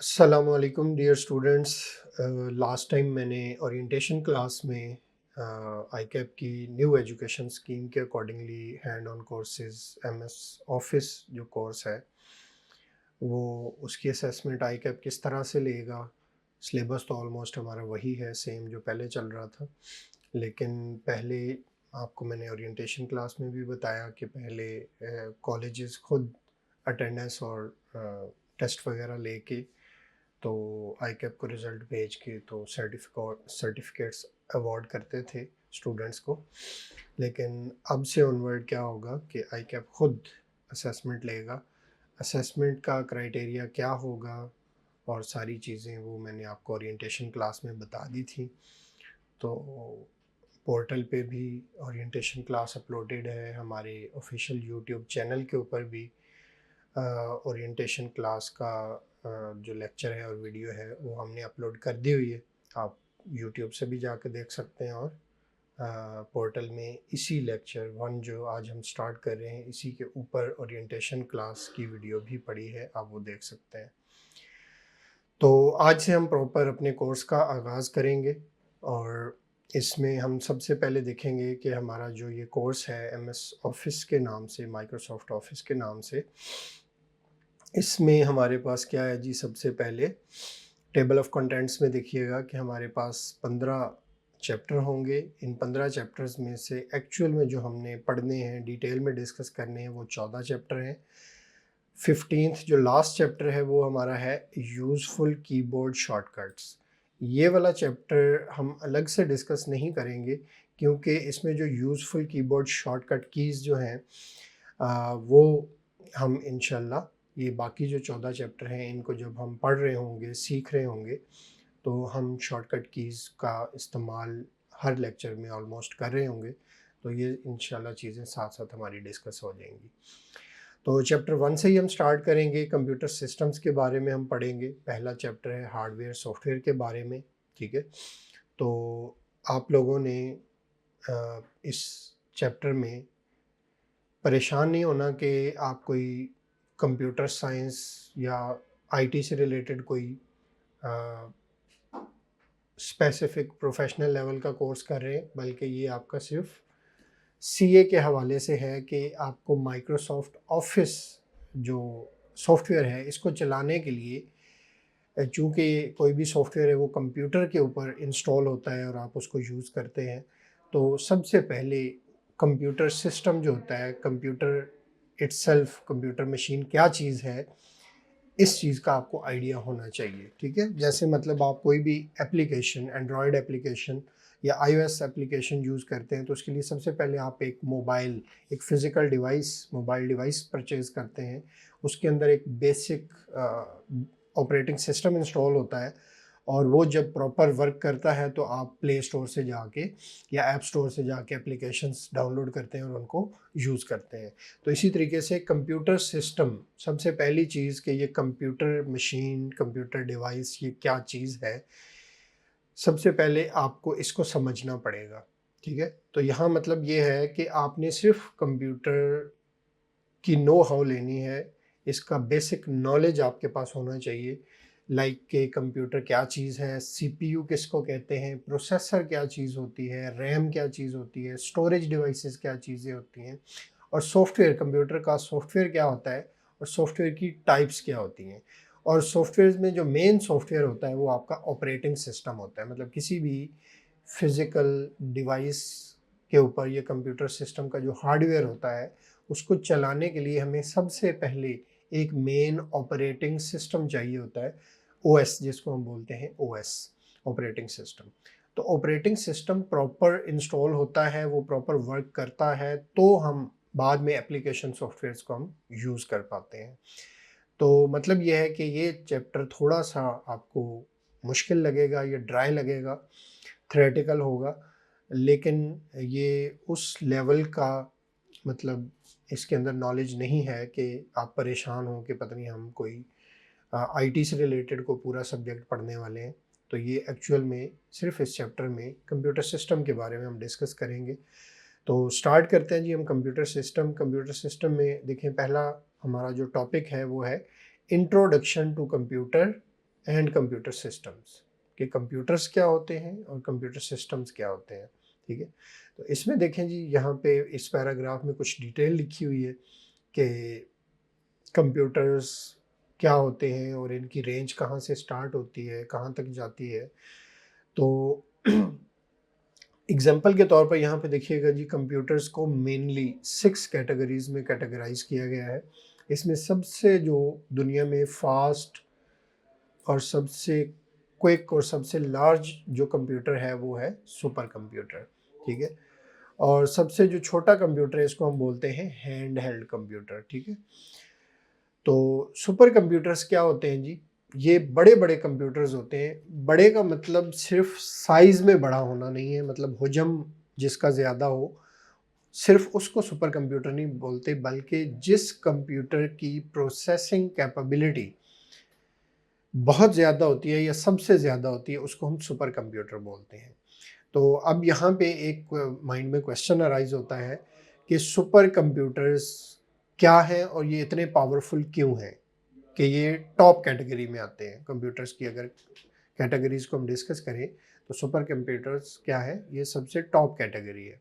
अस्सलामुअलैकुम dear students. Last time मैंने orientation class में आईकैप की न्यू एजुकेशन स्कीम के accordingly hand on courses MS office जो कोर्स है वो उसकी असेसमेंट आईकैप किस तरह से लेगा। सिलेबस तो ऑलमोस्ट हमारा वही है, सेम जो पहले चल रहा था, लेकिन पहले आपको मैंने ओरिएंटेशन क्लास में भी बताया कि पहले कॉलेजेस खुद अटेंडेंस और टेस्ट वगैरह लेके तो आईकैप को रिज़ल्ट भेज के तो सर्टिफिकेट्स अवार्ड करते थे स्टूडेंट्स को। लेकिन अब से ऑनवर्ड क्या होगा कि आईकैप खुद असेसमेंट लेगा। असेसमेंट का क्राइटेरिया क्या होगा और सारी चीज़ें वो मैंने आपको ओरिएंटेशन क्लास में बता दी थी। तो पोर्टल पे भी ओरिएंटेशन क्लास अपलोडेड है, हमारे ऑफिशियल यूट्यूब चैनल के ऊपर भी ओरिएंटेशन क्लास का जो लेक्चर है और वीडियो है वो हमने अपलोड कर दी हुई है। आप यूट्यूब से भी जाकर देख सकते हैं और पोर्टल में इसी लेक्चर वन जो आज हम स्टार्ट कर रहे हैं इसी के ऊपर ओरिएंटेशन क्लास की वीडियो भी पड़ी है, आप वो देख सकते हैं। तो आज से हम प्रॉपर अपने कोर्स का आगाज़ करेंगे और इसमें हम सबसे पहले देखेंगे कि हमारा जो ये कोर्स है एमएस ऑफिस के नाम से, माइक्रोसॉफ्ट ऑफिस के नाम से, इसमें हमारे पास क्या है जी। सबसे पहले टेबल ऑफ कंटेंट्स में देखिएगा कि हमारे पास 15 चैप्टर होंगे। इन 15 चैप्टर्स में से एक्चुअल में जो हमने पढ़ने हैं, डिटेल में डिस्कस करने हैं, वो 14 चैप्टर हैं। 15th जो लास्ट चैप्टर है वो हमारा है यूज़फुल कीबोर्ड शॉर्टकट्स। ये वाला चैप्टर हम अलग से डिस्कस नहीं करेंगे क्योंकि इसमें जो यूज़फुल कीबोर्ड शॉर्टकट कीज़ जो हैं वो हम इंशाल्लाह ये बाकी जो 14 चैप्टर हैं इनको जब हम पढ़ रहे होंगे, सीख रहे होंगे, तो हम शॉर्टकट कीज़ का इस्तेमाल हर लेक्चर में ऑलमोस्ट कर रहे होंगे। तो ये इंशाल्लाह चीज़ें साथ साथ हमारी डिस्कस हो जाएंगी। तो चैप्टर 1 से ही हम स्टार्ट करेंगे। कंप्यूटर सिस्टम्स के बारे में हम पढ़ेंगे। पहला चैप्टर है हार्डवेयर सॉफ्टवेयर के बारे में, ठीक है। तो आप लोगों ने इस चैप्टर में परेशान नहीं होना कि आप कोई कंप्यूटर साइंस या आईटी से रिलेटेड कोई स्पेसिफिक प्रोफेशनल लेवल का कोर्स कर रहे हैं, बल्कि ये आपका सिर्फ सीए के हवाले से है कि आपको माइक्रोसॉफ्ट ऑफिस जो सॉफ्टवेयर है इसको चलाने के लिए, चूँकि कोई भी सॉफ्टवेयर है वो कंप्यूटर के ऊपर इंस्टॉल होता है और आप उसको यूज़ करते हैं, तो सबसे पहले कंप्यूटर सिस्टम जो होता है, कंप्यूटर इटसेल्फ, कंप्यूटर मशीन क्या चीज़ है, इस चीज़ का आपको आइडिया होना चाहिए, ठीक है। जैसे मतलब आप कोई भी एप्लीकेशन, एंड्रॉयड एप्लीकेशन या आईओएस एप्लीकेशन यूज़ करते हैं तो उसके लिए सबसे पहले आप एक physical device, mobile device purchase करते हैं। उसके अंदर एक बेसिक ऑपरेटिंग सिस्टम इंस्टॉल होता है और वो जब प्रॉपर वर्क करता है तो आप प्ले स्टोर से जाके या ऐप स्टोर से जाके एप्लीकेशंस डाउनलोड करते हैं और उनको यूज़ करते हैं। तो इसी तरीके से कंप्यूटर सिस्टम, सबसे पहली चीज़ कि ये कंप्यूटर मशीन, कंप्यूटर डिवाइस ये क्या चीज़ है, सबसे पहले आपको इसको समझना पड़ेगा, ठीक है। तो यहाँ मतलब ये है कि आपने सिर्फ कंप्यूटर की नो हाउ लेनी है, इसका बेसिक नॉलेज आपके पास होना चाहिए। लाइक कि कंप्यूटर क्या चीज़ है, सीपीयू किसको कहते हैं, प्रोसेसर क्या चीज़ होती है, रैम क्या चीज़ होती है, स्टोरेज डिवाइसेस क्या चीज़ें होती हैं, और सॉफ्टवेयर, कंप्यूटर का सॉफ्टवेयर क्या होता है और सॉफ्टवेयर की टाइप्स क्या होती हैं। और सॉफ्टवेयर में जो मेन सॉफ्टवेयर होता है वो आपका ऑपरेटिंग सिस्टम होता है। मतलब किसी भी फिज़िकल डिवाइस के ऊपर ये कंप्यूटर सिस्टम का जो हार्डवेयर होता है उसको चलाने के लिए हमें सबसे पहले एक मेन ऑपरेटिंग सिस्टम चाहिए होता है, ओएस जिसको हम बोलते हैं, ओएस ऑपरेटिंग सिस्टम। तो ऑपरेटिंग सिस्टम प्रॉपर इंस्टॉल होता है, वो प्रॉपर वर्क करता है तो हम बाद में एप्लीकेशन सॉफ्टवेयर्स को हम यूज़ कर पाते हैं। तो मतलब ये है कि ये चैप्टर थोड़ा सा आपको मुश्किल लगेगा, ये ड्राई लगेगा, थ्योरेटिकल होगा, लेकिन ये उस लेवल का मतलब इसके अंदर नॉलेज नहीं है कि आप परेशान हो कि पता नहीं हम कोई आईटी से रिलेटेड को पूरा सब्जेक्ट पढ़ने वाले हैं। तो ये एक्चुअल में सिर्फ इस चैप्टर में कंप्यूटर सिस्टम के बारे में हम डिस्कस करेंगे। तो स्टार्ट करते हैं जी हम कंप्यूटर सिस्टम। कंप्यूटर सिस्टम में देखें, पहला हमारा जो टॉपिक है वो है introduction to computer and computer systems, कि कंप्यूटर्स क्या होते हैं और कंप्यूटर सिस्टम्स क्या होते हैं। ठीक है, तो इसमें देखें जी, यहाँ पे इस पैराग्राफ में कुछ डिटेल लिखी हुई है कि कंप्यूटर्स क्या होते हैं और इनकी रेंज कहाँ से स्टार्ट होती है, कहाँ तक जाती है। तो एग्जाम्पल के तौर पर यहाँ पे देखिएगा जी, कंप्यूटर्स को मेनली 6 कैटेगरीज में कैटेगराइज किया गया है। इसमें सबसे जो दुनिया में फास्ट और सबसे क्विक और सबसे लार्ज जो कंप्यूटर है वो है सुपर कंप्यूटर। ठीक है, और सबसे जो छोटा कंप्यूटर है इसको हम बोलते हैं हैंड हेल्ड कंप्यूटर। ठीक है, तो सुपर कंप्यूटर्स क्या होते हैं जी, ये बड़े बड़े कंप्यूटर्स होते हैं। बड़े का मतलब सिर्फ साइज में बड़ा होना नहीं है, मतलब हुजम जिसका ज़्यादा हो, सिर्फ उसको सुपर कंप्यूटर नहीं बोलते, बल्कि जिस कंप्यूटर की प्रोसेसिंग कैपेबिलिटी बहुत ज़्यादा होती है या सबसे ज़्यादा होती है उसको हम सुपर कंप्यूटर बोलते हैं। तो अब यहाँ पे एक माइंड में क्वेश्चन अराइज होता है कि सुपर कंप्यूटर्स क्या है और ये इतने पावरफुल क्यों हैं, कि ये टॉप कैटेगरी में आते हैं कंप्यूटर्स की। अगर कैटेगरीज को हम डिस्कस करें तो सुपर कंप्यूटर्स क्या है, ये सबसे टॉप कैटेगरी है।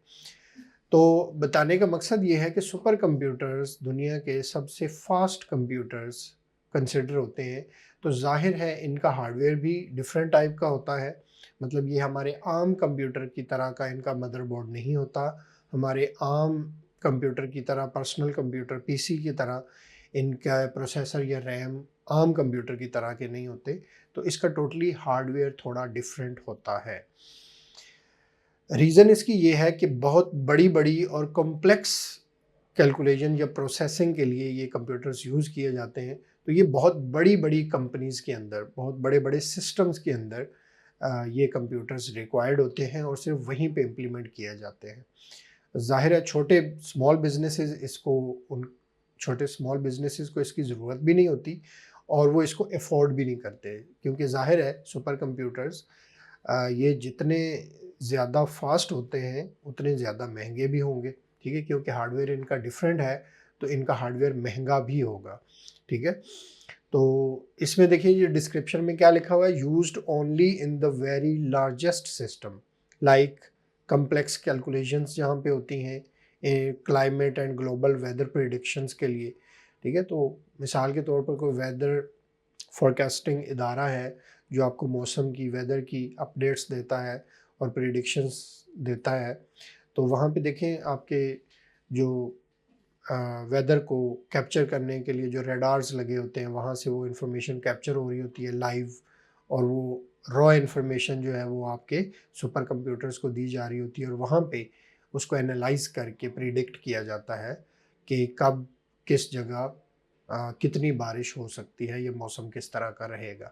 तो बताने का मकसद ये है कि सुपर कंप्यूटर्स दुनिया के सबसे फास्ट कंप्यूटर्स कंसिडर होते हैं। तो जाहिर है इनका हार्डवेयर भी डिफरेंट टाइप का होता है, मतलब ये हमारे आम कंप्यूटर की तरह का इनका मदरबोर्ड नहीं होता, हमारे आम कंप्यूटर की तरह, पर्सनल कंप्यूटर पीसी की तरह इनका प्रोसेसर या रैम आम कंप्यूटर की तरह के नहीं होते। तो इसका टोटली हार्डवेयर थोड़ा डिफरेंट होता है। रीज़न इसकी ये है कि बहुत बड़ी-बड़ी और कॉम्प्लेक्स कैलकुलेशन या प्रोसेसिंग के लिए ये कंप्यूटर्स यूज़ किए जाते हैं। तो ये बहुत बड़ी-बड़ी कंपनीज़ के अंदर, बहुत बड़े-बड़े सिस्टम्स के अंदर ये कंप्यूटर्स रिक्वायर्ड होते हैं और सिर्फ वहीं पे इम्प्लीमेंट किए जाते हैं। ज़ाहिर है छोटे स्मॉल बिज़नेसेस इसको उन छोटे स्मॉल बिज़नेसेस को इसकी ज़रूरत भी नहीं होती और वो इसको अफ़ोर्ड भी नहीं करते, क्योंकि ज़ाहिर है सुपर कंप्यूटर्स ये जितने ज़्यादा फास्ट होते हैं उतने ज़्यादा महंगे भी होंगे। ठीक है, क्योंकि हार्डवेयर इनका डिफरेंट है तो इनका हार्डवेयर महंगा भी होगा। ठीक है, तो इसमें देखिए ये डिस्क्रिप्शन में क्या लिखा हुआ है, used only in the very largest system like complex calculations जहाँ पे होती हैं climate and global weather predictions के लिए। ठीक है, तो मिसाल के तौर पर कोई वेदर फोरकास्टिंग इदारा है जो आपको मौसम की, वेदर की अपडेट्स देता है और प्रिडिक्शंस देता है, तो वहाँ पे देखें आपके जो वेदर को कैप्चर करने के लिए जो रडार्स लगे होते हैं वहाँ से वो इन्फॉर्मेशन कैप्चर हो रही होती है लाइव, और वो रॉ इन्फॉर्मेशन जो है वो आपके सुपर कंप्यूटर्स को दी जा रही होती है और वहाँ पे उसको एनालाइज करके प्रिडिक्ट किया जाता है कि कब किस जगह कितनी बारिश हो सकती है, ये मौसम किस तरह का रहेगा।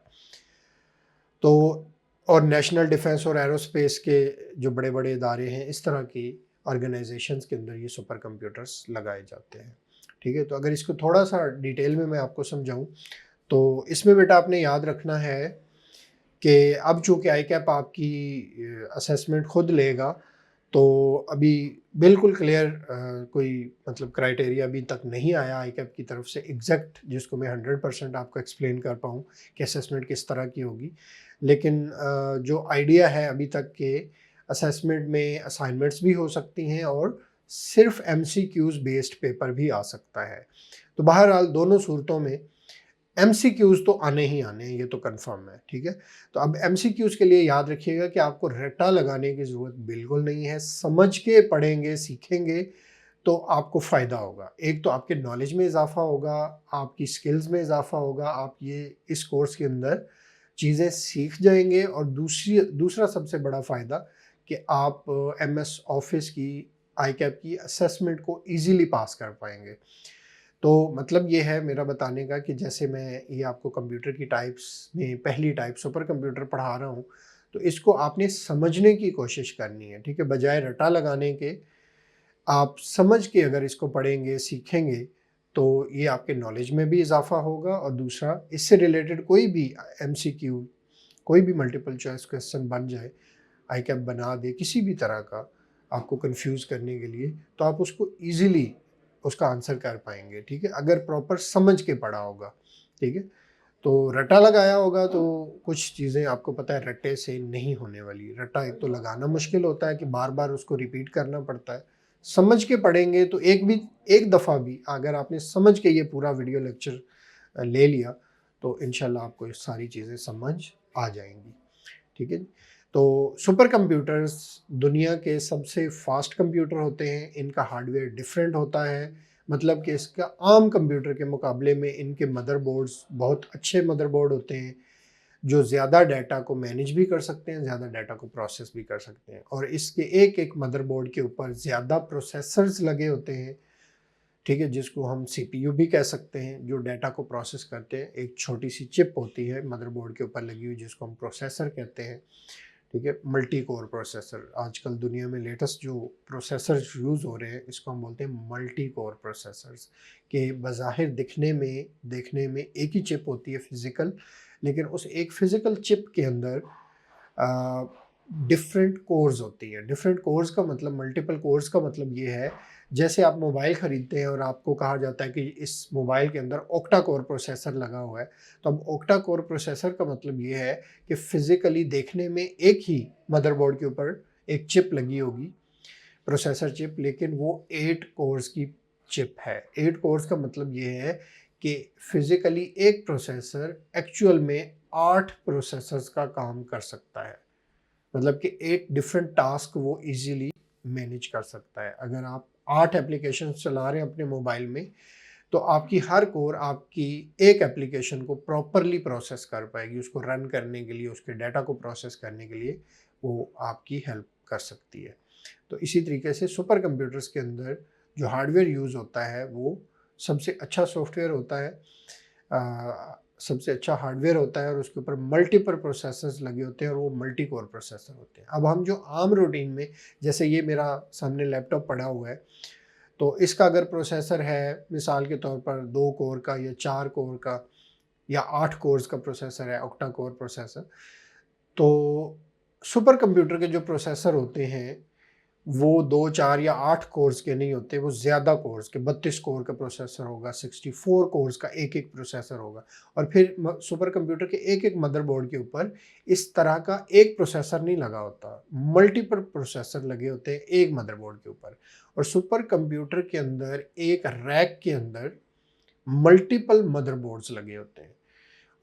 तो और नेशनल डिफेंस और एरोस्पेस के जो बड़े बड़े इदारे हैं, इस तरह की ऑर्गेनाइजेशंस के अंदर ये सुपर कंप्यूटर्स लगाए जाते हैं। ठीक है, तो अगर इसको थोड़ा सा डिटेल में मैं आपको समझाऊं तो इसमें बेटा आपने याद रखना है कि अब चूँकि आईकैप आपकी असेसमेंट खुद लेगा, तो अभी बिल्कुल क्लियर कोई मतलब क्राइटेरिया अभी तक नहीं आया आईकैप की तरफ से एग्जैक्ट जिसको मैं 100% आपको एक्सप्लेन कर पाऊँ कि असेसमेंट किस तरह की होगी। लेकिन जो आइडिया है अभी तक के असेसमेंट में असाइनमेंट्स भी हो सकती हैं और सिर्फ एमसीक्यूज़ बेस्ड पेपर भी आ सकता है। तो बहरहाल दोनों सूरतों में एमसीक्यूज़ तो आने ही आने हैं, ये तो कंफर्म है। ठीक है, तो अब एमसीक्यूज़ के लिए याद रखिएगा कि आपको रट्टा लगाने की ज़रूरत बिल्कुल नहीं है। समझ के पढ़ेंगे, सीखेंगे तो आपको फ़ायदा होगा। एक तो आपके नॉलेज में इज़ाफ़ा होगा, आपकी स्किल्स में इज़ाफ़ा होगा, आप ये इस कोर्स के अंदर चीज़ें सीख जाएँगे, और दूसरा सबसे बड़ा फ़ायदा कि आप एमएस ऑफ़िस की, आईकैप की असेसमेंट को ईज़िली पास कर पाएँगे। तो मतलब ये है मेरा बताने का कि जैसे मैं ये आपको कंप्यूटर की टाइप्स में पहली टाइप सुपर कंप्यूटर पढ़ा रहा हूँ, तो इसको आपने समझने की कोशिश करनी है। ठीक है, बजाय रटा लगाने के आप समझ के अगर इसको पढ़ेंगे, सीखेंगे, तो ये आपके नॉलेज में भी इजाफा होगा, और दूसरा इससे रिलेटेड कोई भी एमसीक्यू, कोई भी मल्टीपल चॉइस क्वेश्चन बन जाए, आईकैप बना दे किसी भी तरह का आपको कंफ्यूज करने के लिए, तो आप उसको इजीली उसका आंसर कर पाएंगे। ठीक है, अगर प्रॉपर समझ के पढ़ा होगा। ठीक है, तो रट्टा लगाया होगा तो कुछ चीज़ें आपको पता है रट्टे से नहीं होने वाली। रट्टा एक तो लगाना मुश्किल होता है कि बार-बार उसको रिपीट करना पड़ता है। समझ के पढ़ेंगे तो एक दफ़ा भी अगर आपने समझ के ये पूरा वीडियो लेक्चर ले लिया तो इंशाल्लाह आपको ये सारी चीज़ें समझ आ जाएँगी। ठीक है जी? तो सुपर कंप्यूटर्स दुनिया के सबसे फास्ट कंप्यूटर होते हैं। इनका हार्डवेयर डिफरेंट होता है, मतलब कि इसका आम कंप्यूटर के मुकाबले में इनके मदरबोर्ड्स बहुत अच्छे मदरबोर्ड होते हैं, जो ज़्यादा डाटा को मैनेज भी कर सकते हैं, ज़्यादा डाटा को प्रोसेस भी कर सकते हैं। और इसके एक-एक मदरबोर्ड के ऊपर ज़्यादा प्रोसेसर्स लगे होते हैं, ठीक है? जिसको हम सीपीयू भी कह सकते हैं, जो डाटा को प्रोसेस करते हैं। एक छोटी-सी चिप होती है मदरबोर्ड के ऊपर लगी हुई, जिसको हम प्रोसेसर कहते हैं। ठीक है, मल्टी कोर प्रोसेसर आजकल दुनिया में लेटेस्ट जो प्रोसेसर्स यूज़ हो रहे हैं इसको हम बोलते हैं मल्टी कोर प्रोसेसर्स, के बज़ाहिर देखने में एक ही चिप होती है फिज़िकल, लेकिन उस एक फिज़िकल चिप के अंदर डिफरेंट कोर्स होती हैं। डिफरेंट कोर्स का मतलब, मल्टीपल कोर्स का मतलब ये है, जैसे आप मोबाइल ख़रीदते हैं और आपको कहा जाता है कि इस मोबाइल के अंदर ऑक्टा कोर प्रोसेसर लगा हुआ है, तो अब ऑक्टा कोर प्रोसेसर का मतलब ये है कि फ़िज़िकली देखने में एक ही मदरबोर्ड के ऊपर एक चिप लगी होगी, प्रोसेसर चिप, लेकिन वो 8 कोर्स की चिप है। 8 कोर्स का मतलब ये है कि फ़िज़िकली एक प्रोसेसर एक्चुअल में 8 प्रोसेसर्स का काम कर सकता है। मतलब कि 8 डिफरेंट टास्क वो ईज़िली मैनेज कर सकता है। अगर आप 8 एप्लीकेशंस चला रहे हैं अपने मोबाइल में, तो आपकी हर कोर आपकी एक एप्लीकेशन को प्रॉपरली प्रोसेस कर पाएगी। उसको रन करने के लिए, उसके डाटा को प्रोसेस करने के लिए वो आपकी हेल्प कर सकती है। तो इसी तरीके से सुपर कंप्यूटर्स के अंदर जो हार्डवेयर यूज़ होता है वो सबसे अच्छा सॉफ्टवेयर होता है, सबसे अच्छा हार्डवेयर होता है, और उसके ऊपर मल्टीपल प्रोसेसर्स लगे होते हैं और वो मल्टी कोर प्रोसेसर होते हैं। अब हम जो आम रूटीन में, जैसे ये मेरा सामने लैपटॉप पड़ा हुआ है, तो इसका अगर प्रोसेसर है मिसाल के तौर पर 2 कोर का या 4 कोर का या 8 कोर्स का प्रोसेसर है, ऑक्टा कोर प्रोसेसर, तो सुपर कंप्यूटर के जो प्रोसेसर होते हैं वो 2, 4 या 8 कोर्स के नहीं होते, वो ज़्यादा कोर्स के 32 कोर का प्रोसेसर होगा, 64 कोर्स का एक-एक प्रोसेसर होगा। और फिर सुपर कंप्यूटर के एक-एक मदरबोर्ड के ऊपर इस तरह का एक प्रोसेसर नहीं लगा होता, मल्टीपल प्रोसेसर लगे होते हैं एक मदरबोर्ड के ऊपर। और सुपर कंप्यूटर के अंदर एक रैक के अंदर मल्टीपल मदरबोर्ड्स लगे होते हैं,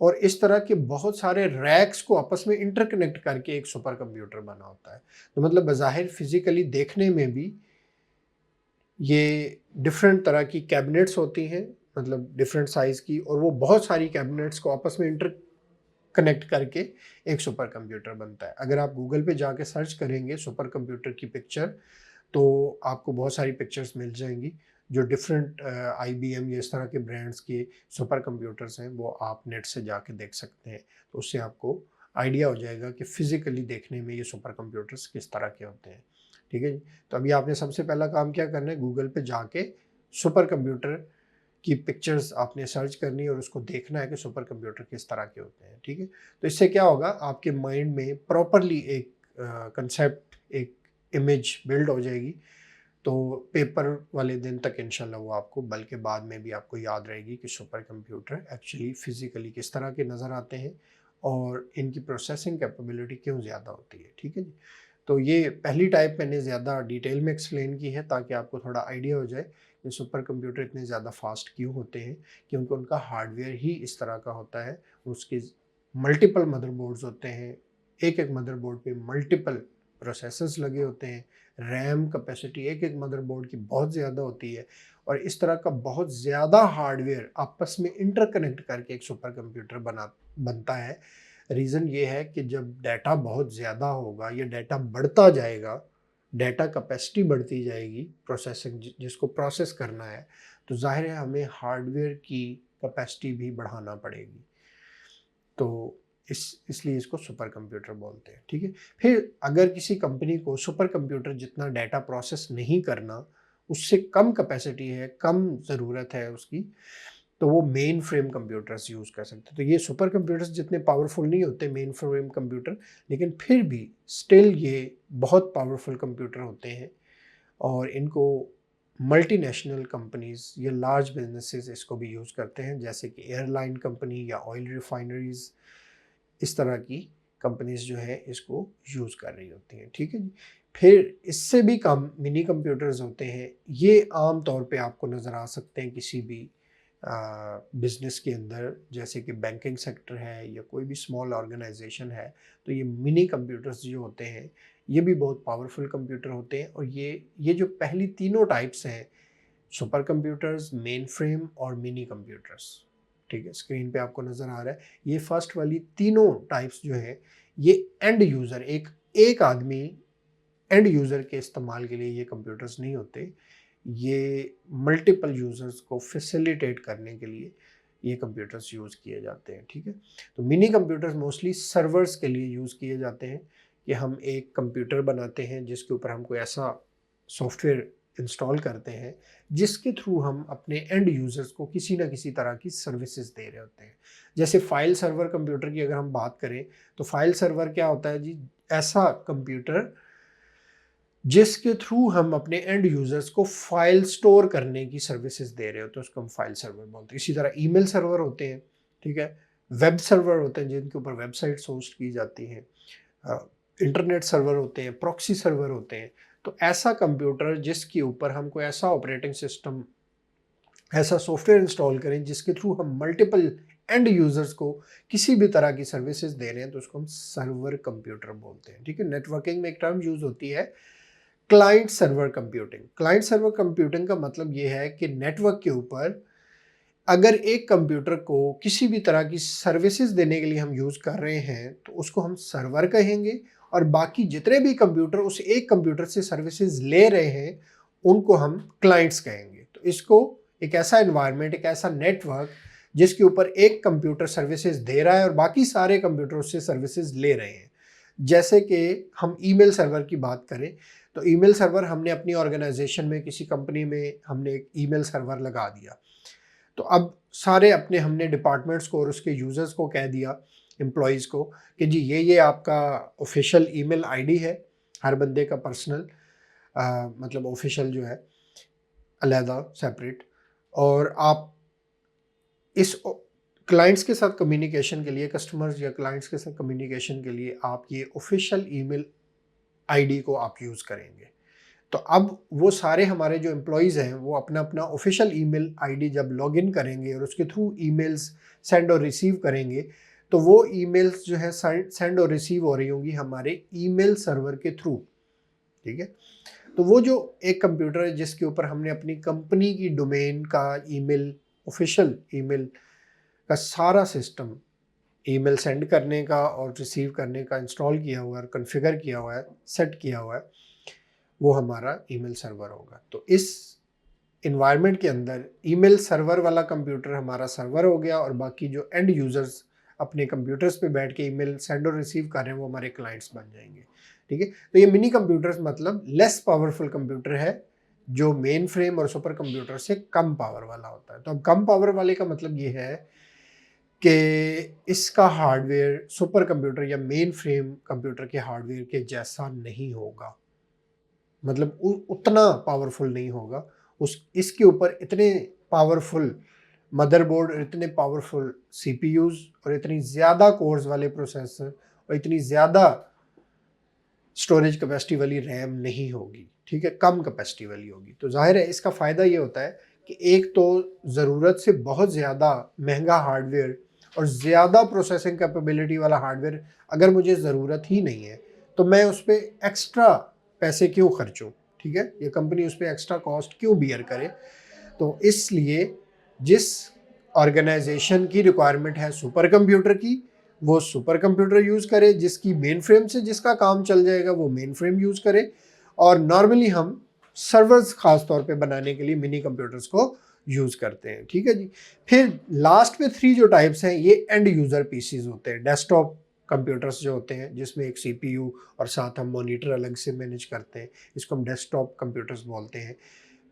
और इस तरह के बहुत सारे रैक्स को आपस में इंटरकनेक्ट करके एक सुपर कंप्यूटर बना होता है। तो मतलब बज़ाहिर फिज़िकली देखने में भी ये डिफरेंट तरह की कैबिनेट्स होती हैं, मतलब डिफरेंट साइज़ की, और वो बहुत सारी कैबिनेट्स को आपस में इंटरकनेक्ट करके एक सुपर कंप्यूटर बनता है। अगर आप गूगल पे जाके सर्च करेंगे सुपर कंप्यूटर की पिक्चर, तो आपको बहुत सारी पिक्चर्स मिल जाएँगी, जो डिफरेंट आईबीएम या इस तरह के ब्रांड्स के सुपर कंप्यूटर्स हैं, वो आप नेट से जाके देख सकते हैं। तो उससे आपको आइडिया हो जाएगा कि फ़िज़िकली देखने में ये सुपर कंप्यूटर्स किस तरह के होते हैं। ठीक है जी? तो अभी आपने सबसे पहला काम क्या करना है, गूगल पे जाके सुपर कंप्यूटर की पिक्चर्स आपने सर्च करनी है और उसको देखना है कि सुपर कंप्यूटर किस तरह के होते हैं। ठीक है? तो इससे क्या होगा, आपके माइंड में प्रॉपरली एक कंसेप्ट, एक इमेज बिल्ड हो जाएगी। तो पेपर वाले दिन तक इंशाल्लाह वो आपको, बल्कि बाद में भी आपको याद रहेगी कि सुपर कंप्यूटर एक्चुअली फ़िज़िकली किस तरह के नज़र आते हैं और इनकी प्रोसेसिंग कैपेबिलिटी क्यों ज़्यादा होती है। ठीक है जी? तो ये पहली टाइप मैंने ज़्यादा डिटेल में एक्सप्लेन की है ताकि आपको थोड़ा आइडिया हो जाए कि सुपर कंप्यूटर इतने ज़्यादा फास्ट क्यों होते हैं, क्योंकि उनका हार्डवेयर ही इस तरह का होता है। उसके मल्टीपल मदरबोर्ड्स होते हैं, एक-एक मदरबोर्ड पे मल्टीपल प्रोसेसर्स लगे होते हैं, रैम कैपेसिटी एक-एक मदरबोर्ड की बहुत ज़्यादा होती है, और इस तरह का बहुत ज़्यादा हार्डवेयर आपस में इंटरकनेक्ट करके एक सुपर कंप्यूटर बनता है। रीज़न ये है कि जब डाटा बहुत ज़्यादा होगा या डाटा बढ़ता जाएगा, डाटा कैपेसिटी बढ़ती जाएगी, प्रोसेसिंग जिसको प्रोसेस करना है, तो ज़ाहिर है हमें हार्डवेयर की कैपेसिटी भी बढ़ाना पड़ेगी। तो इसलिए इसको सुपर कंप्यूटर बोलते हैं। ठीक है? फिर अगर किसी कंपनी को सुपर कंप्यूटर जितना डाटा प्रोसेस नहीं करना, उससे कम कैपेसिटी है, कम ज़रूरत है उसकी, तो वो मेन फ्रेम कंप्यूटर्स यूज़ कर सकते हैं। तो ये सुपर कंप्यूटर्स जितने पावरफुल नहीं होते मेन फ्रेम कंप्यूटर, लेकिन फिर भी स्टिल ये बहुत पावरफुल कंप्यूटर होते हैं, और इनको मल्टीनेशनल कंपनीज़ या लार्ज बिजनेसेस इसको भी यूज़ करते हैं, जैसे कि एयरलाइन कंपनी या ऑयल रिफाइनरीज़, इस तरह की कंपनीज़ जो है इसको यूज़ कर रही होती हैं, ठीक है जी। फिर इससे भी कम मिनी कंप्यूटर्स होते हैं, ये आम तौर पे आपको नज़र आ सकते हैं किसी भी बिज़नेस के अंदर, जैसे कि बैंकिंग सेक्टर है या कोई भी स्मॉल ऑर्गेनाइजेशन है, तो ये मिनी कंप्यूटर्स जो होते हैं ये भी बहुत पावरफुल कंप्यूटर होते हैं। और ये जो पहली तीनों टाइप्स हैं, सुपर कंप्यूटर्स, मेन फ्रेम और मिनी कंप्यूटर्स, ठीक है, स्क्रीन पे आपको नज़र आ रहा है। ये फर्स्ट वाली तीनों टाइप्स जो हैं ये एंड यूज़र, एक एक आदमी एंड यूज़र के इस्तेमाल के लिए ये कंप्यूटर्स नहीं होते, ये मल्टीपल यूज़र्स को फैसिलिटेट करने के लिए ये कंप्यूटर्स यूज़ किए जाते हैं, ठीक है। तो मिनी कंप्यूटर्स मोस्टली सर्वर्स के लिए यूज़ किए जाते हैं कि हम एक कंप्यूटर बनाते हैं जिसके ऊपर हम कोई ऐसा सॉफ्टवेयर इंस्टॉल करते हैं जिसके थ्रू हम अपने एंड यूज़र्स को किसी ना किसी तरह की सर्विसेज दे रहे होते हैं। जैसे फाइल सर्वर कंप्यूटर की अगर हम बात करें, तो फाइल सर्वर क्या होता है जी, ऐसा कंप्यूटर जिसके थ्रू हम अपने एंड यूजर्स को फाइल स्टोर करने की सर्विसेज दे रहे होते हैं, उसको हम फाइल सर्वर बोलते हैं। इसी तरह ईमेल सर्वर होते हैं, ठीक है, वेब सर्वर होते हैं जिनके ऊपर वेबसाइट्स होस्ट की जाती हैं, इंटरनेट सर्वर होते हैं, प्रॉक्सी सर्वर होते हैं। तो ऐसा कंप्यूटर जिसके ऊपर हम कोई ऐसा ऑपरेटिंग सिस्टम, ऐसा सॉफ्टवेयर इंस्टॉल करें जिसके थ्रू हम मल्टीपल एंड यूजर्स को किसी भी तरह की सर्विसेज दे रहे हैं, तो उसको हम सर्वर कंप्यूटर बोलते हैं, ठीक है। नेटवर्किंग में एक टर्म यूज होती है client server computing. Client server computing का मतलब ये है कि नेटवर्क के ऊपर अगर एक कंप्यूटर को किसी भी तरह की सर्विसेज देने के लिए हम यूज़ कर रहे हैं तो उसको हम सर्वर कहेंगे, और बाकी जितने भी कंप्यूटर उस एक कंप्यूटर से सर्विसेज ले रहे हैं उनको हम क्लाइंट्स कहेंगे। तो इसको एक ऐसा एनवायरनमेंट, एक ऐसा नेटवर्क जिसके ऊपर एक कंप्यूटर सर्विसेज दे रहा है और बाकी सारे कंप्यूटर उससे सर्विसेज ले रहे हैं। जैसे कि हम ईमेल सर्वर की बात करें, तो ईमेल सर्वर हमने अपनी ऑर्गेनाइजेशन में, किसी कंपनी में हमने एक ईमेल सर्वर लगा दिया, तो अब सारे अपने हमने डिपार्टमेंट्स को और उसके यूज़र्स को कह दिया, एम्प्लॉयज़ को, कि जी ये आपका ऑफिशियल ईमेल आईडी है, हर बंदे का पर्सनल, मतलब ऑफिशियल जो है अलहदा सेपरेट, और आप इस क्लाइंट्स के साथ कम्युनिकेशन के लिए, कस्टमर्स या क्लाइंट्स के साथ कम्युनिकेशन के लिए आप ये ऑफिशियल ईमेल आईडी को आप यूज़ करेंगे। तो अब वो सारे हमारे जो एम्प्लॉयज़ हैं वो अपना अपना ऑफिशियल ईमेल आईडी जब लॉगिन करेंगे और उसके थ्रू ईमेल्स सेंड और रिसीव करेंगे, तो वो ईमेल्स जो है सेंड और रिसीव हो रही होंगी हमारे ईमेल सर्वर के थ्रू, ठीक है। तो वो जो एक कंप्यूटर है जिसके ऊपर हमने अपनी कंपनी की डोमेन का ईमेल, ऑफिशियल ईमेल का सारा सिस्टम, ईमेल सेंड करने का और रिसीव करने का इंस्टॉल किया हुआ है, कॉन्फ़िगर किया हुआ है, सेट किया हुआ है, वो हमारा ईमेल सर्वर होगा। तो इस इन्वायरमेंट के अंदर ईमेल सर्वर वाला कंप्यूटर हमारा सर्वर हो गया, और बाकी जो एंड यूज़र्स अपने कंप्यूटर्स पे बैठ के ईमेल सेंड और रिसीव कर रहे हैं वो हमारे क्लाइंट्स बन जाएंगे, ठीक है। तो ये मिनी कंप्यूटर्स मतलब लेस पावरफुल कंप्यूटर है जो मेन फ्रेम और सुपर कंप्यूटर से कम पावर वाला होता है। तो अब कम पावर वाले का मतलब ये है कि इसका हार्डवेयर सुपर कंप्यूटर या मेन फ्रेम कंप्यूटर के हार्डवेयर के जैसा नहीं होगा, मतलब उतना पावरफुल नहीं होगा। उस इसके ऊपर इतने पावरफुल मदरबोर्ड और इतने पावरफुल सीपीयूज़ और इतनी ज़्यादा कोर्स वाले प्रोसेसर और इतनी ज़्यादा स्टोरेज कैपेसिटी वाली रैम नहीं होगी, ठीक है, कम कैपेसिटी वाली होगी। तो ज़ाहिर है इसका फ़ायदा ये होता है कि एक तो ज़रूरत से बहुत ज़्यादा महंगा हार्डवेयर और ज़्यादा प्रोसेसिंग कैपेबिलिटी वाला हार्डवेयर अगर मुझे ज़रूरत ही नहीं है, तो मैं उस पे एक्स्ट्रा पैसे क्यों खर्चूँ, ठीक है? ये कंपनी उस पे एक्स्ट्रा कॉस्ट क्यों बियर करे? तो इसलिए जिस ऑर्गेनाइजेशन की रिक्वायरमेंट है सुपर कंप्यूटर की, वो सुपर कंप्यूटर यूज़ करे, जिसकी मेन फ्रेम से जिसका काम चल जाएगा वो मेन फ्रेम यूज़ करे, और नॉर्मली हम सर्वर्स खास तौर पे बनाने के लिए मिनी कंप्यूटर्स को यूज़ करते हैं, ठीक है जी। फिर लास्ट में 3 जो टाइप्स हैं ये एंड यूज़र पीसीज होते हैं, डेस्कटॉप कंप्यूटर्स जो होते हैं जिसमें एक सीपीयू और साथ हम मॉनिटर अलग से मैनेज करते हैं, इसको हम डेस्कटॉप कंप्यूटर्स बोलते हैं,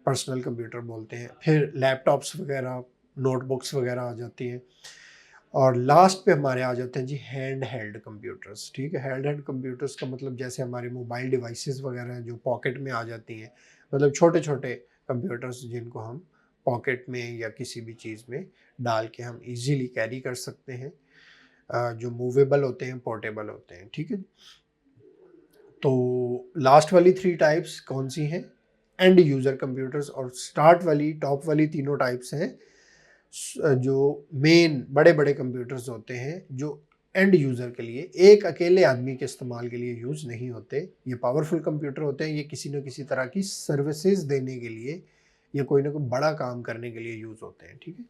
पर्सनल कंप्यूटर बोलते हैं। फिर लैपटॉप्स वगैरह, नोटबुक्स वगैरह आ जाती हैं, और लास्ट पे हमारे आ जाते हैं जी हैंड हेल्ड कंप्यूटर्स, ठीक है। हैंड हेल्ड कंप्यूटर्स का मतलब जैसे हमारे मोबाइल डिवाइसेस वगैरह हैं जो पॉकेट में आ जाती हैं, मतलब छोटे छोटे कंप्यूटर्स जिनको हम पॉकेट में या किसी भी चीज़ में डाल के हम इजीली कैरी कर सकते हैं, जो मूवेबल होते हैं, पोर्टेबल होते हैं, ठीक है। तो लास्ट वाली 3 टाइप्स कौन सी हैं? एंड यूज़र कंप्यूटर्स, और स्टार्ट वाली टॉप वाली तीनों टाइप्स हैं जो मेन बड़े-बड़े कंप्यूटर्स होते हैं, जो एंड यूज़र के लिए, एक अकेले आदमी के इस्तेमाल के लिए यूज़ नहीं होते। ये पावरफुल कंप्यूटर होते हैं, ये किसी न किसी तरह की सर्विसेज देने के लिए या कोई ना कोई बड़ा काम करने के लिए यूज़ होते हैं, ठीक है।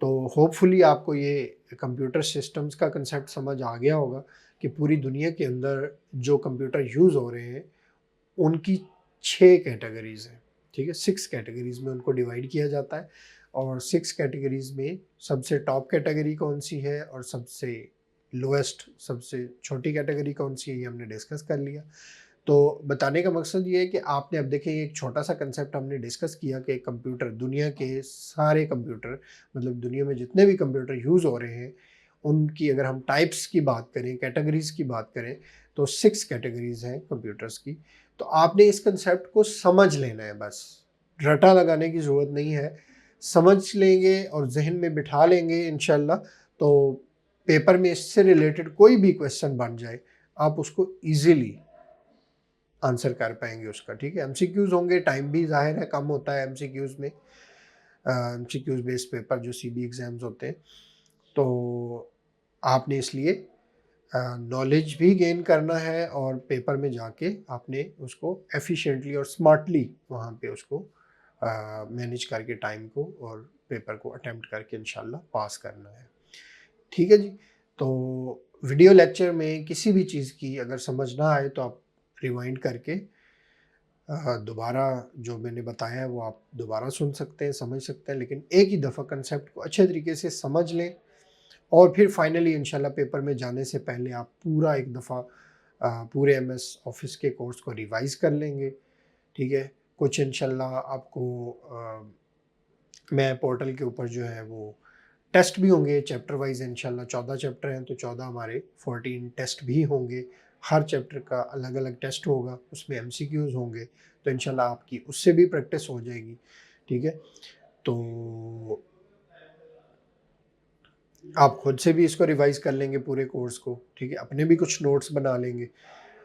तो होपफुली आपको ये कंप्यूटर सिस्टम्स का कंसेप्ट समझ आ गया होगा कि पूरी दुनिया के अंदर जो कंप्यूटर यूज़ हो रहे हैं, उनकी 6 कैटेगरीज़ हैं, ठीक है। 6 कैटेगरीज़ में उनको डिवाइड किया जाता है, और 6 कैटेगरीज़ में सबसे टॉप कैटेगरी कौन-सी है और सबसे लोएस्ट, सबसे छोटी कैटेगरी कौन-सी है, ये हमने डिस्कस कर लिया। तो बताने का मकसद ये है कि आपने अब देखें एक छोटा-सा कंसेप्ट हमने डिस्कस किया कि कंप्यूटर, दुनिया के सारे कंप्यूटर, मतलब दुनिया में जितने भी कंप्यूटर यूज़ हो रहे हैं, उनकी अगर हम टाइप्स की बात करें, कैटेगरीज़ की बात करें, तो 6 कैटेगरीज़ हैं कंप्यूटर्स की। तो आपने इस कंसेप्ट को समझ लेना है बस, रटा लगाने की ज़रूरत नहीं है। समझ लेंगे और ज़हन में बिठा लेंगे इंशाल्लाह, तो पेपर में इससे रिलेटेड कोई भी क्वेश्चन बन जाए, आप उसको ईज़िली आंसर कर पाएँगे उसका, ठीक है। एमसीक्यूज़ होंगे, टाइम भी ज़ाहिर है कम होता है एमसीक्यूज़ में, एमसीक्यूज़ बेस्ड पेपर जो सीबी एग्ज़ाम्स होते हैं। तो आपने इसलिए नॉलेज भी गेन करना है, और पेपर में जाके आपने उसको एफिशिएंटली और स्मार्टली वहाँ पे उसको मैनेज करके टाइम को और पेपर को अटेम्प्ट करके इंशाल्लाह पास करना है, ठीक है जी। तो वीडियो लेक्चर में किसी भी चीज़ की अगर समझ ना आए तो आप रिवाइंड करके दोबारा जो मैंने बताया है वो आप दोबारा सुन सकते हैं, समझ सकते हैं, लेकिन एक ही दफ़ा कंसेप्ट को अच्छे तरीके से समझ लें, और फिर फाइनली इंशाल्लाह पेपर में जाने से पहले आप पूरा एक दफ़ा पूरे एमएस ऑफिस के कोर्स को रिवाइज़ कर लेंगे, ठीक है। कुछ इंशाल्लाह आपको मैं पोर्टल के ऊपर जो है वो टेस्ट भी होंगे चैप्टर वाइज़, इंशाल्लाह 14 चैप्टर हैं तो 14 हमारे 14 टेस्ट भी होंगे। हर चैप्टर का अलग-अलग टेस्ट होगा, उसमें एमसीक्यूज़ होंगे, तो इंशाल्लाह आपकी उससे भी प्रैक्टिस हो जाएगी, ठीक है। तो आप खुद से भी इसको रिवाइज़ कर लेंगे पूरे कोर्स को, ठीक है। अपने भी कुछ नोट्स बना लेंगे,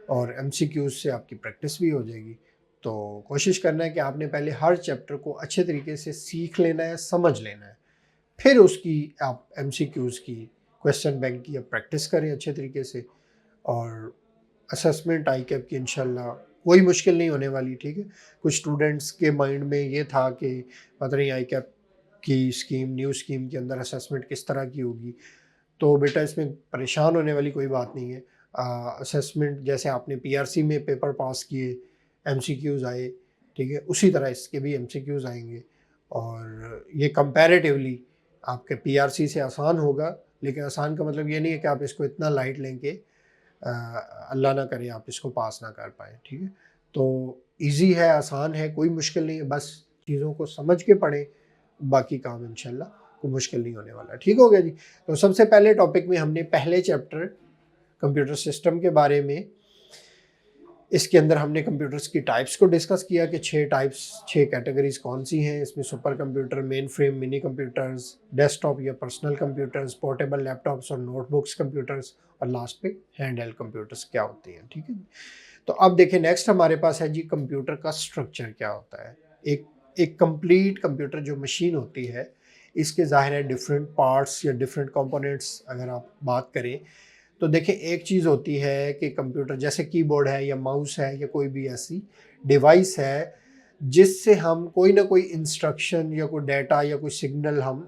और एमसीक्यूज़ से आपकी प्रैक्टिस भी हो जाएगी। तो कोशिश करना है कि आपने पहले हर चैप्टर को अच्छे तरीके से सीख लेना है, समझ लेना है। फिर उसकी आप एमसीक्यूज़ की, क्वेश्चन बैंक की आप प्रैक्टिस करें अच्छे तरीके से, और असेसमेंट आईकैप की इंशाल्लाह कोई मुश्किल नहीं होने वाली, ठीक है। कुछ स्टूडेंट्स के माइंड में ये था कि पता नहीं आईकैप की स्कीम, न्यू स्कीम के अंदर असेसमेंट किस तरह की होगी, तो बेटा इसमें परेशान होने वाली कोई बात नहीं है। असेसमेंट जैसे आपने पीआरसी में पेपर पास किए, एमसीक्यूज़ आए, ठीक है, उसी तरह इसके भी एमसीक्यूज़ आएँगे, और ये कंपैरेटिवली आपके पीआरसी से आसान होगा, लेकिन आसान का मतलब ये नहीं है कि आप इसको इतना लाइट लें कि अल्लाह ना करे आप इसको पास ना कर पाएँ, ठीक है। तो ईज़ी है, आसान है, कोई मुश्किल नहीं है, बस चीज़ों को समझ के पढ़ें, बाकी काम इंशाल्लाह कोई मुश्किल नहीं होने वाला, ठीक हो गया जी। तो सबसे पहले टॉपिक में हमने पहले चैप्टर कंप्यूटर सिस्टम के बारे में, इसके अंदर हमने कंप्यूटर्स की टाइप्स को डिस्कस किया कि 6 टाइप्स, 6 कैटेगरीज़ कौन-सी हैं। इसमें super computer, main frame, mini computers, desktop या पर्सनल कंप्यूटर्स, पोर्टेबल लैपटॉप्स और नोटबुक्स कंप्यूटर्स, और लास्ट पे हैंडहेल्ड कंप्यूटर्स क्या होते हैं, ठीक है। तो अब देखिए नेक्स्ट हमारे पास है जी कंप्यूटर का स्ट्रक्चर क्या होता है। एक एक कंप्लीट कंप्यूटर जो मशीन होती है, इसके ज़ाहिर है डिफरेंट पार्ट्स या डिफरेंट कंपोनेंट्स अगर आप बात करें, तो देखिए एक चीज़ होती है कि कंप्यूटर जैसे कीबोर्ड है या माउस है या कोई भी ऐसी डिवाइस है, जिससे हम कोई ना कोई इंस्ट्रक्शन या कोई डाटा या कोई सिग्नल हम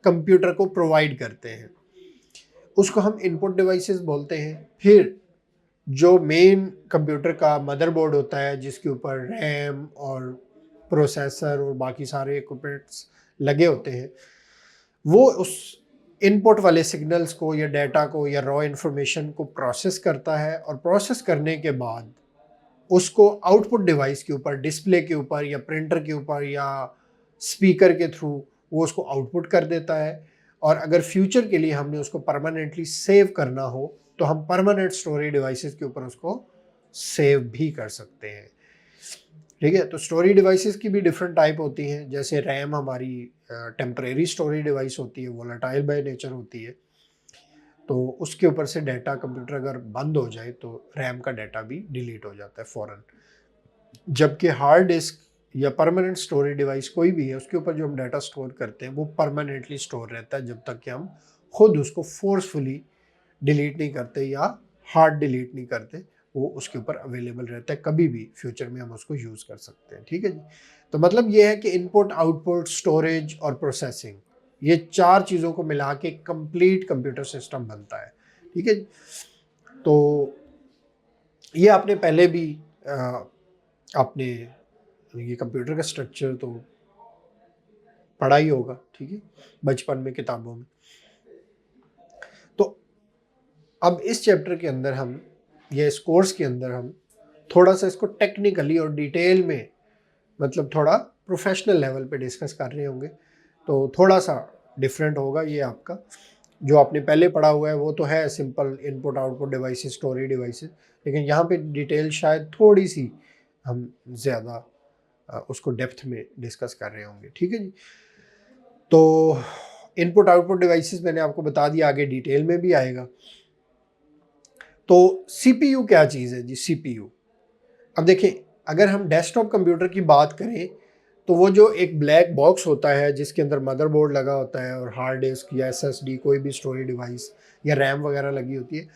कंप्यूटर को प्रोवाइड करते हैं, उसको हम इनपुट डिवाइसेस बोलते हैं। फिर जो मेन कंप्यूटर का मदरबोर्ड होता है, जिसके ऊपर रैम और प्रोसेसर और बाकी सारे इक्विपमेंट्स लगे होते हैं, वो उस इनपुट वाले सिग्नल्स को या डाटा को या रॉ इन्फॉर्मेशन को प्रोसेस करता है, और प्रोसेस करने के बाद उसको आउटपुट डिवाइस के ऊपर, डिस्प्ले के ऊपर या प्रिंटर के ऊपर या स्पीकर के थ्रू वो उसको आउटपुट कर देता है। और अगर फ्यूचर के लिए हमने उसको परमानेंटली सेव करना हो, तो हम परमानेंट स्टोरेज डिवाइसेस के ऊपर उसको सेव भी कर सकते हैं। ठीक है। तो स्टोरी डिवाइसेस की भी डिफरेंट टाइप होती हैं, जैसे रैम हमारी टेम्परेरी स्टोरी डिवाइस होती है, वोलेटाइल बाय नेचर होती है, तो उसके ऊपर से डाटा कंप्यूटर अगर बंद हो जाए तो रैम का डाटा भी डिलीट हो जाता है फ़ौरन। जबकि हार्ड डिस्क या परमानेंट स्टोरेज डिवाइस कोई भी है, उसके ऊपर जो हम डाटा स्टोर करते हैं वो परमानेंटली स्टोर रहता है, जब तक कि हम खुद उसको फोर्सफुली डिलीट नहीं करते या हार्ड डिलीट नहीं करते, वो उसके ऊपर अवेलेबल रहता है, कभी भी फ्यूचर में हम उसको यूज़ कर सकते हैं। ठीक है जी। तो मतलब ये है कि इनपुट, आउटपुट, स्टोरेज और प्रोसेसिंग, ये चार चीज़ों को मिला के कंप्लीट कंप्यूटर सिस्टम बनता है। ठीक है जी। तो ये आपने पहले भी आपने ये कंप्यूटर का स्ट्रक्चर तो पढ़ा ही होगा, ठीक है, बचपन में किताबों में। तो अब इस चैप्टर के अंदर हम, या इस कोर्स के अंदर हम थोड़ा सा इसको टेक्निकली और डिटेल में, मतलब थोड़ा प्रोफेशनल लेवल पे डिस्कस कर रहे होंगे, तो थोड़ा सा डिफरेंट होगा ये आपका। जो आपने पहले पढ़ा हुआ है वो तो है simple input output devices, storage devices, लेकिन यहाँ पे डिटेल शायद थोड़ी सी हम ज़्यादा उसको डेप्थ में डिस्कस कर रहे होंगे। ठीक है जी। तो इनपुट आउटपुट डिवाइसेस मैंने आपको बता दिया, आगे डिटेल में भी आएगा। तो सीपीयू क्या चीज़ है जी? सीपीयू, अब देखिए, अगर हम डेस्कटॉप कंप्यूटर की बात करें तो वो जो एक ब्लैक बॉक्स होता है जिसके अंदर मदरबोर्ड लगा होता है और हार्ड डिस्क या एसएसडी, कोई भी स्टोरेज डिवाइस या रैम वगैरह लगी होती है,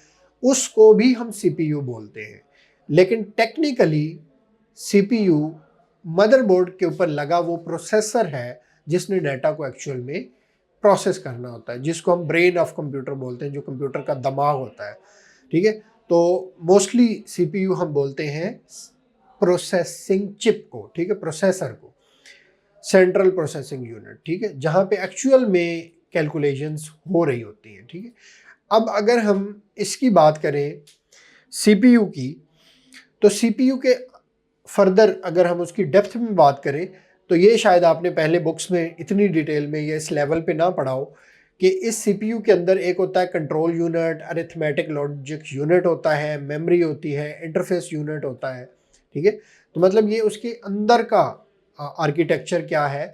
उसको भी हम सीपीयू बोलते हैं। लेकिन टेक्निकली सीपीयू मदरबोर्ड के ऊपर लगा वो प्रोसेसर है जिसने डाटा को एक्चुअल में प्रोसेस करना होता है, जिसको हम ब्रेन ऑफ कंप्यूटर बोलते हैं, जो कंप्यूटर का दिमाग होता है। ठीक है। तो मोस्टली सीपीयू हम बोलते हैं प्रोसेसिंग चिप को, ठीक है, प्रोसेसर को, सेंट्रल प्रोसेसिंग यूनिट, ठीक है, जहाँ पे एक्चुअल में कैलकुलेशंस हो रही होती हैं। ठीक है। अब अगर हम इसकी बात करें सीपीयू की, तो सीपीयू के फर्दर अगर हम उसकी डेप्थ में बात करें तो ये शायद आपने पहले बुक्स में इतनी डिटेल में या इस लेवल पे ना पढ़ा हो कि इस सीपीयू के अंदर एक होता है control unit, arithmetic logic unit होता है, मेमोरी होती है, इंटरफेस यूनिट होता है। ठीक है। तो मतलब ये उसके अंदर का आर्किटेक्चर क्या है,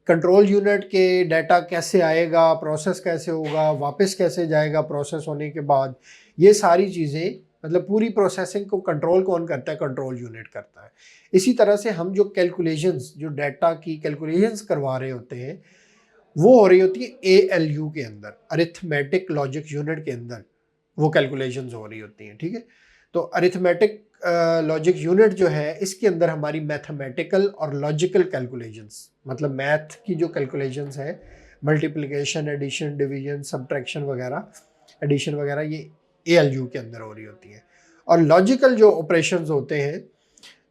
कंट्रोल यूनिट के डाटा कैसे आएगा, प्रोसेस कैसे होगा, वापस कैसे जाएगा प्रोसेस होने के बाद, ये सारी चीज़ें, मतलब पूरी प्रोसेसिंग को कंट्रोल कौन करता है? कंट्रोल यूनिट करता है। इसी तरह से हम जो कैलकुलेशंस, जो डाटा की कैलकुलेशंस करवा रहे होते हैं, वो हो रही होती है एएलयू के अंदर, अरिथमेटिक लॉजिक यूनिट के अंदर वो कैलकुलेशंस हो रही होती हैं। ठीक है। तो अरिथमेटिक लॉजिक यूनिट जो है, इसके अंदर हमारी मैथमेटिकल और लॉजिकल कैलकुलेशंस, मतलब मैथ की जो कैलकुलेशंस है, मल्टीप्लिकेशन, एडिशन, डिवीजन, सब्ट्रैक्शन वगैरह, एडिशन वगैरह, ये एएलयू के अंदर हो रही होती है। और लॉजिकल जो ऑपरेशंस होते हैं,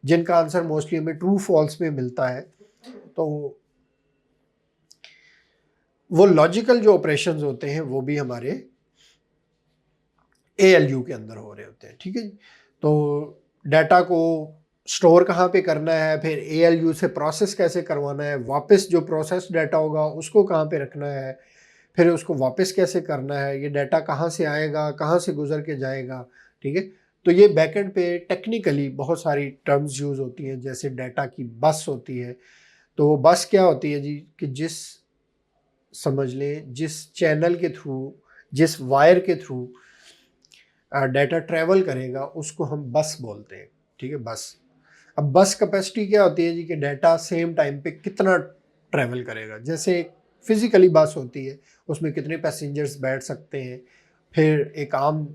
जिनका आंसर मोस्टली हमें ट्रू फॉल्स में मिलता है, तो वो लॉजिकल जो ऑपरेशंस होते हैं वो भी हमारे एएलयू के अंदर हो रहे होते हैं। ठीक है जी। तो डाटा को स्टोर कहाँ पे करना है, फिर एएलयू से प्रोसेस कैसे करवाना है, वापस जो प्रोसेस डाटा होगा उसको कहाँ पे रखना है, फिर उसको वापस कैसे करना है, ये डाटा कहाँ से आएगा, कहाँ से गुजर के जाएगा। ठीक है। तो ये बैकएंड पे टेक्निकली बहुत सारी टर्म्स यूज़ होती हैं, जैसे डाटा की बस होती है। तो वो बस क्या होती है जी, कि समझ लें जिस चैनल के थ्रू, जिस वायर के थ्रू डाटा ट्रैवल करेगा उसको हम बस बोलते हैं। ठीक है, बस। अब बस कैपेसिटी क्या होती है जी, कि डाटा सेम टाइम पे कितना ट्रैवल करेगा। जैसे एक फिजिकली बस होती है, उसमें कितने पैसेंजर्स बैठ सकते हैं, फिर एक आम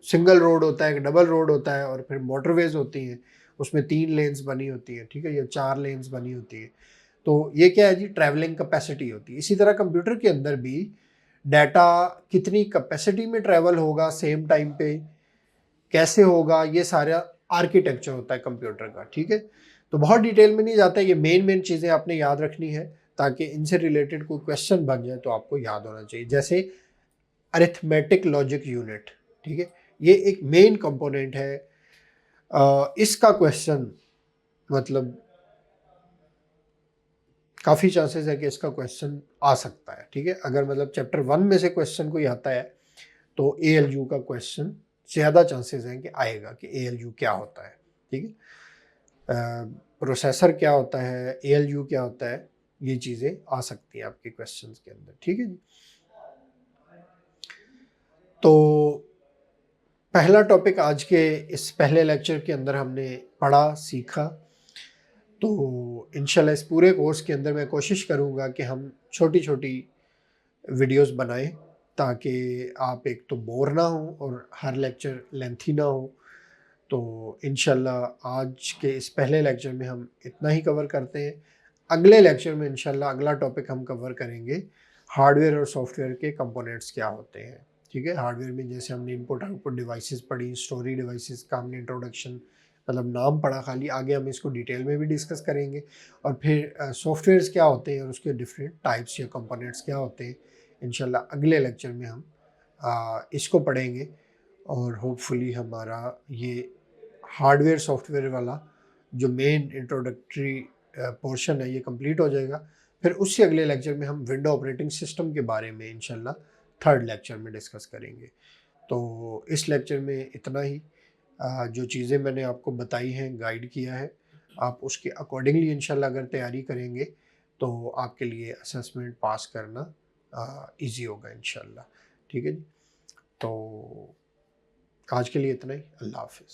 सिंगल रोड होता है, एक डबल रोड होता है, और फिर मोटरवेज होती हैं, उसमें 3 लेन्स बनी होती है, ठीक है, या 4 लेन्स बनी होती है। तो ये क्या है जी, ट्रैवलिंग कैपेसिटी होती है। इसी तरह कंप्यूटर के अंदर भी डाटा कितनी कैपेसिटी में ट्रैवल होगा सेम टाइम पे, कैसे होगा, ये सारा आर्किटेक्चर होता है कंप्यूटर का। ठीक है। तो बहुत डिटेल में नहीं जाता है, ये मेन चीज़ें आपने याद रखनी है ताकि इनसे रिलेटेड कोई क्वेश्चन बन जाए तो आपको याद होना चाहिए। जैसे अरिथमेटिक लॉजिक यूनिट, ठीक है, ये एक मेन कंपोनेंट है। इसका क्वेश्चन, मतलब काफ़ी चांसेस है कि इसका क्वेश्चन आ सकता है। ठीक है। अगर मतलब चैप्टर 1 में से क्वेश्चन कोई आता है तो एएलयू का क्वेश्चन ज़्यादा चांसेस हैं कि आएगा, कि एएलयू क्या होता है। ठीक है। प्रोसेसर क्या होता है, एएलयू क्या होता है, ये चीज़ें आ सकती हैं आपके क्वेश्चंस के अंदर। ठीक है जी। तो पहला टॉपिक आज के इस पहले लेक्चर के अंदर हमने पढ़ा, सीखा। तो इंशाल्लाह इस पूरे कोर्स के अंदर मैं कोशिश करूँगा कि हम छोटी-छोटी वीडियोस बनाएँ, ताकि आप एक तो बोर ना हों और हर लेक्चर लेंथी ना हो। तो इंशाल्लाह आज के इस पहले लेक्चर में हम इतना ही कवर करते हैं। अगले लेक्चर में इंशाल्लाह अगला टॉपिक हम कवर करेंगे, हार्डवेयर और सॉफ्टवेयर के कंपोनेंट्स क्या होते हैं। ठीक है, हार्डवेयर में जैसे हमने इनपुट आउटपुट डिवाइसेस पढ़ी, स्टोरी डिवाइसेस का हमने इंट्रोडक्शन मतलब नाम पढ़ा खाली, आगे हम इसको डिटेल में भी डिस्कस करेंगे। और फिर सॉफ्टवेयर्स क्या होते हैं और उसके डिफरेंट टाइप्स या कंपोनेंट्स क्या होते हैं, इंशाल्लाह अगले लेक्चर में हम इसको पढ़ेंगे। और होपफुली हमारा ये हार्डवेयर सॉफ्टवेयर वाला जो मेन इंट्रोडक्टरी पोर्शन है ये कंप्लीट हो जाएगा। फिर उससे अगले लेक्चर में हम विंडो ऑपरेटिंग सिस्टम के बारे में इंशाल्लाह थर्ड लेक्चर में डिस्कस करेंगे। तो इस लेक्चर में इतना ही। जो चीज़ें मैंने आपको बताई हैं, गाइड किया है, आप उसके अकॉर्डिंगली इंशाल्लाह अगर तैयारी करेंगे तो आपके लिए असेसमेंट पास करना ईजी होगा इंशाल्लाह। ठीक है जी। तो आज के लिए इतना ही। अल्लाह हाफ़िज़।